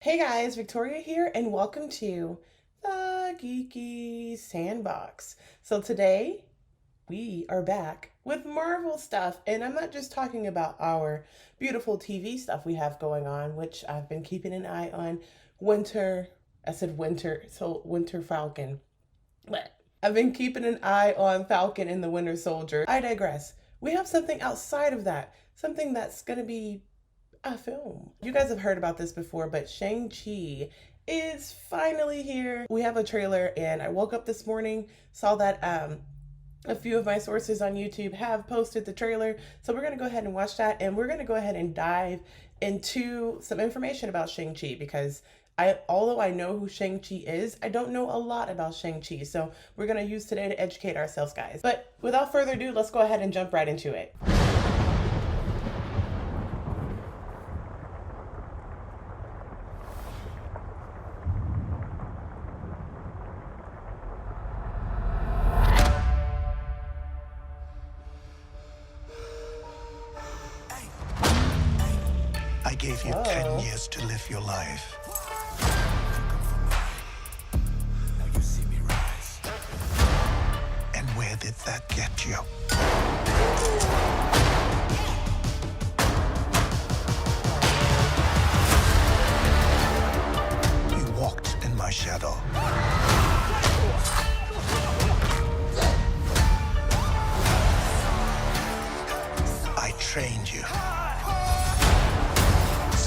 Hey guys, Victoria here, and welcome to the Geeky Sandbox. So today we are back with Marvel stuff, and I'm not just talking about our beautiful TV stuff we have going on, which I've been keeping an eye on. I said winter, so Winter Falcon. But I've been keeping an eye on Falcon and the Winter Soldier. I digress. We have something outside of that, something that's gonna be a film. You guys have heard about this before, but Shang-Chi is finally here. We have a trailer, and I woke up this morning, saw that a few of my sources on YouTube have posted the trailer. So we're going to go ahead and watch that, and we're going to go ahead and dive into some information about Shang-Chi because although I know who Shang-Chi is, I don't know a lot about Shang-Chi. So we're going to use today to educate ourselves, guys. But without further ado, let's go ahead and jump right into it. I gave you 10 years to live your life. Now you see me rise. And where did that get you? You walked in my shadow. I trained you.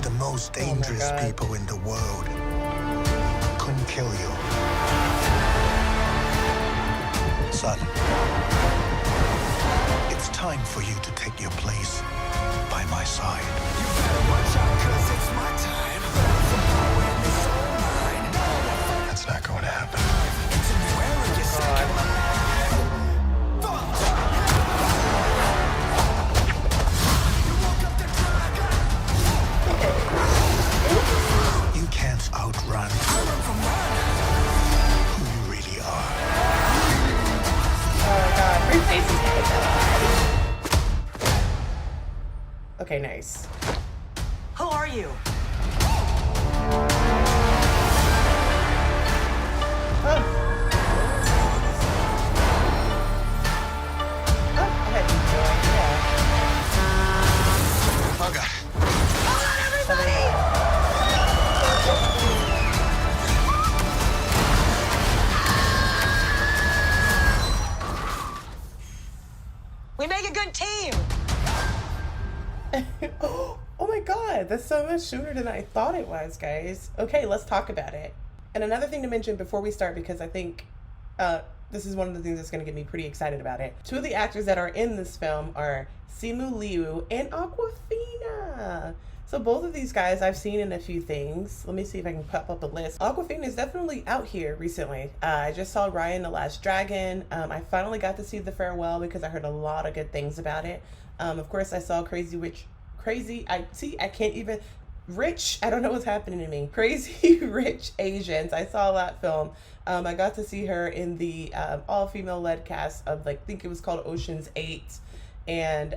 The most dangerous people in the world couldn't kill you. Son, it's time for you to take your place by my side. You better watch out, 'cause it's my time. It's all mine. That's not going to happen. It's in the air and you're second. Outrun who you really are. Oh my god, her face is bad. Okay, nice. Who are you? We make a good team. Oh my god, that's so much sooner than I thought it was, guys. Okay, let's talk about it. And another thing to mention before we start, because I think this is one of the things that's going to get me pretty excited about it. Two of the actors that are in this film are Simu Liu and Awkwafina. So both of these guys I've seen in a few things. Let me see if I can pop up a list. Awkwafina is definitely out here recently. I just saw Raya and the Last Dragon. I finally got to see The Farewell because I heard a lot of good things about it. Of course, I saw I don't know what's happening to me. Crazy Rich Asians. I saw that film. I got to see her in the all-female led cast of, I think it was called Ocean's 8. And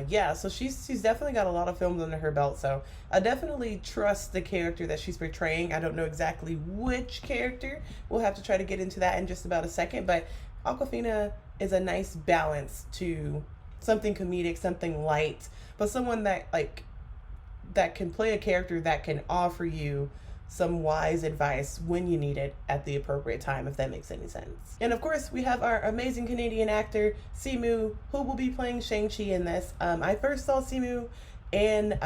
yeah, so she's definitely got a lot of films under her belt, so I definitely trust the character that she's portraying. I don't know exactly which character. We'll have to try to get into that in just about a second, but Awkwafina is a nice balance to something comedic, something light, but someone that that can play a character that can offer you some wise advice when you need it at the appropriate time, if that makes any sense. And of course, we have our amazing Canadian actor, Simu, who will be playing Shang-Chi in this. I first saw Simu in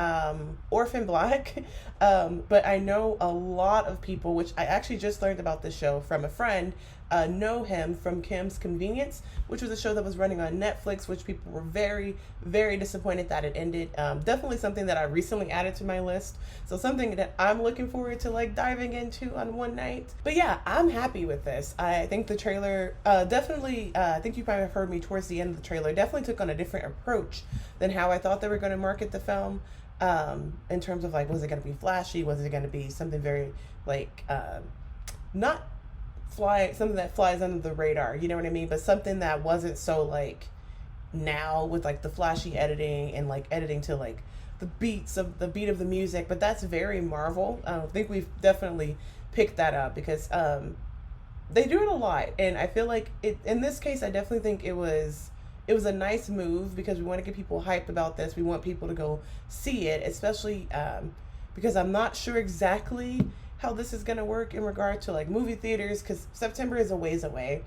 Orphan Black, but I know a lot of people, which I actually just learned about this show from a friend, know him from Kim's Convenience, which was a show that was running on Netflix, which people were very, very disappointed that it ended. Definitely something that I recently added to my list. So something that I'm looking forward to diving into on one night. But yeah, I'm happy with this. I think the trailer definitely, I think you probably have heard me towards the end of the trailer, definitely took on a different approach than how I thought they were going to market the film. In terms of was it going to be flashy? Was it going to be something very not something that flies under the radar, you know what I mean? But something that wasn't so now with the flashy editing and editing to the beat of the music, but that's very Marvel. I think we've definitely picked that up because they do it a lot, and I feel like it in this case. I definitely think it was a nice move because we want to get people hyped about this. We want people to go see it, especially because I'm not sure exactly how this is going to work in regard to like movie theaters, because September is a ways away,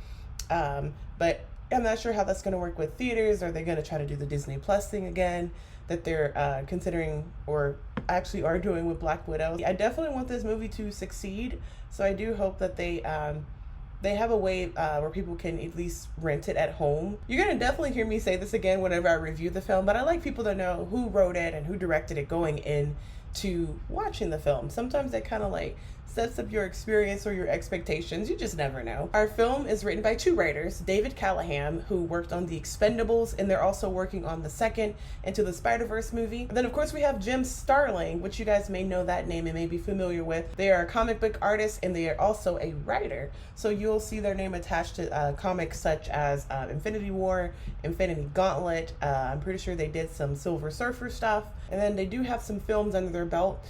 but I'm not sure how that's going to work with theaters. Are they going to try to do the Disney Plus thing again that they're considering or actually are doing with Black Widow? I definitely want this movie to succeed, so I do hope that they have a way where people can at least rent it at home. You're going to definitely hear me say this again whenever I review the film, but I like people to know who wrote it and who directed it going in to watching the film. Sometimes that kind of like sets up your experience or your expectations. You just never know. Our film is written by two writers, David Callahan, who worked on The Expendables, and they're also working on the second Into the Spider-Verse movie. And then of course we have Jim Starlin, which you guys may know that name and may be familiar with. They are a comic book artist and they are also a writer. So you'll see their name attached to comics such as Infinity War, Infinity Gauntlet. I'm pretty sure they did some Silver Surfer stuff. And then they do have some films under their belt.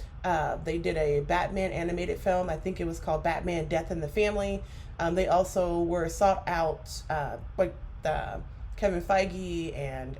They did a Batman animated film. I think it was called Batman Death in the Family. They also were sought out, like Kevin Feige and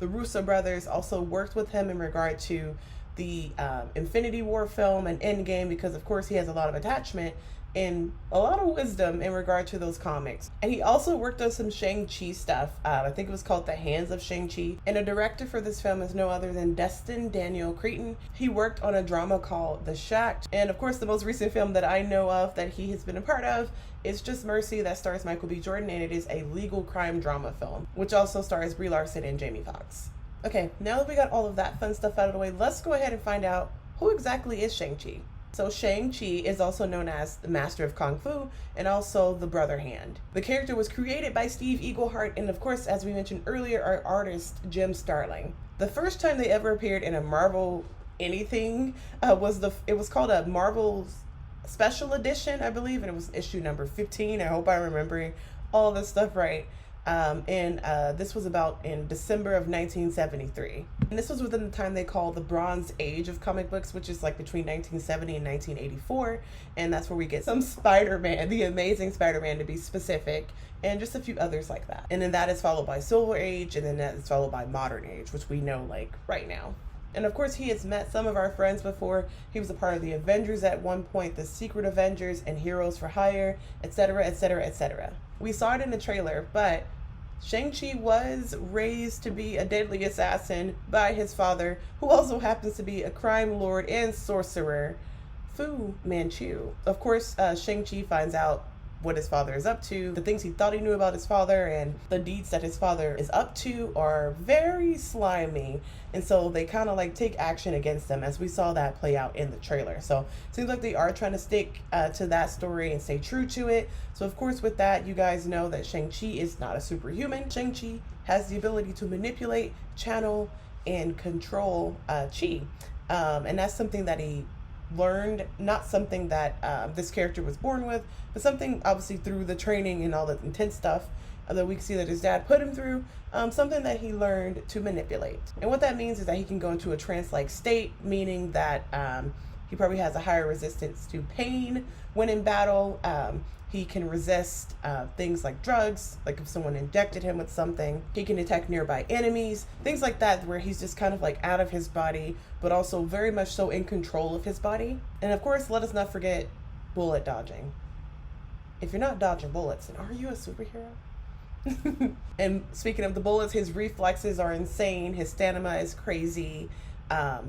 the Russo brothers also worked with him in regard to the Infinity War film and Endgame, because of course he has a lot of attachment and a lot of wisdom in regard to those comics. And he also worked on some Shang-Chi stuff. I think it was called The Hands of Shang-Chi. And a director for this film is no other than Destin Daniel Cretton. He worked on a drama called The Shack. And of course, the most recent film that I know of that he has been a part of is Just Mercy, that stars Michael B. Jordan, and it is a legal crime drama film, which also stars Brie Larson and Jamie Foxx. Okay, now that we got all of that fun stuff out of the way, let's go ahead and find out who exactly is Shang-Chi. So Shang-Chi is also known as the Master of Kung Fu and also the Brother Hand. The character was created by Steve Eaglehart and of course, as we mentioned earlier, our artist Jim Starlin. The first time they ever appeared in a Marvel anything it was called a Marvel Special Edition, I believe, and it was issue number 15. I hope I'm remembering all this stuff right. This was about in December of 1973. And this was within the time they call the Bronze Age of comic books, which is like between 1970 and 1984. And that's where we get some Spider-Man, the Amazing Spider-Man to be specific, and just a few others like that. And then that is followed by Silver Age, and then that is followed by Modern Age, which we know like right now. And of course, he has met some of our friends before. He was a part of the Avengers at one point, the Secret Avengers and Heroes for Hire, etc., etc., etc. We saw it in the trailer, but Shang-Chi was raised to be a deadly assassin by his father, who also happens to be a crime lord and sorcerer, Fu Manchu. Of course, Shang-Chi finds out what his father is up to, the things he thought he knew about his father, and the deeds that his father is up to are very slimy. And so they kind of like take action against them, as we saw that play out in the trailer. So it seems like they are trying to stick to that story and stay true to it. So of course with that, you guys know that Shang-Chi is not a superhuman. Shang-Chi has the ability to manipulate, channel, and control chi. And that's something that he learned, not something that this character was born with, but something obviously through the training and all the intense stuff that we can see that his dad put him through, something that he learned to manipulate. And what that means is that he can go into a trance-like state, meaning that he probably has a higher resistance to pain when in battle. He can resist things like drugs, like if someone injected him with something. He can detect nearby enemies, things like that, where he's just kind of like out of his body, but also very much so in control of his body. And of course, let us not forget bullet dodging. If you're not dodging bullets, then are you a superhero? And speaking of the bullets, his reflexes are insane. His stamina is crazy.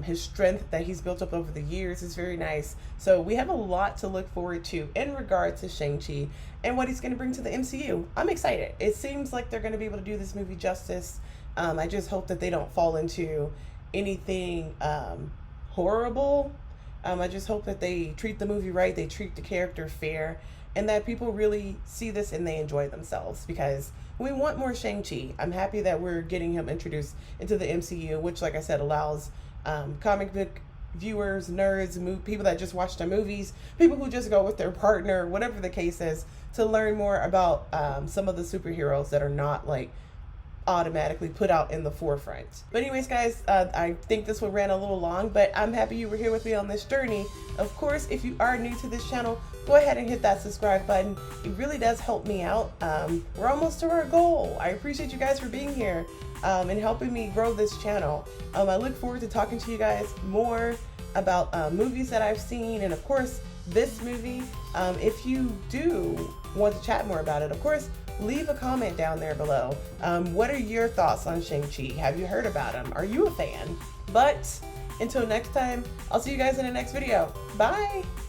His strength that he's built up over the years is very nice. So we have a lot to look forward to in regard to Shang-Chi and what he's going to bring to the MCU. I'm excited. It seems like they're going to be able to do this movie justice. I just hope that they don't fall into anything horrible. I just hope that they treat the movie right, they treat the character fair, and that people really see this and they enjoy themselves, because we want more Shang-Chi. I'm happy that we're getting him introduced into the MCU, which, like I said, allows comic book viewers, nerds, people that just watch the movies, people who just go with their partner, whatever the case is, to learn more about some of the superheroes that are not like automatically put out in the forefront. But anyways, guys, I think this one ran a little long, but I'm happy you were here with me on this journey. Of course, if you are new to this channel, go ahead and hit that subscribe button. It really does help me out. We're almost to our goal. I appreciate you guys for being here and helping me grow this channel. I look forward to talking to you guys more about movies that I've seen, and of course, this movie. If you do want to chat more about it, of course, leave a comment down there below. What are your thoughts on Shang-Chi? Have you heard about him? Are you a fan? But until next time, I'll see you guys in the next video. Bye!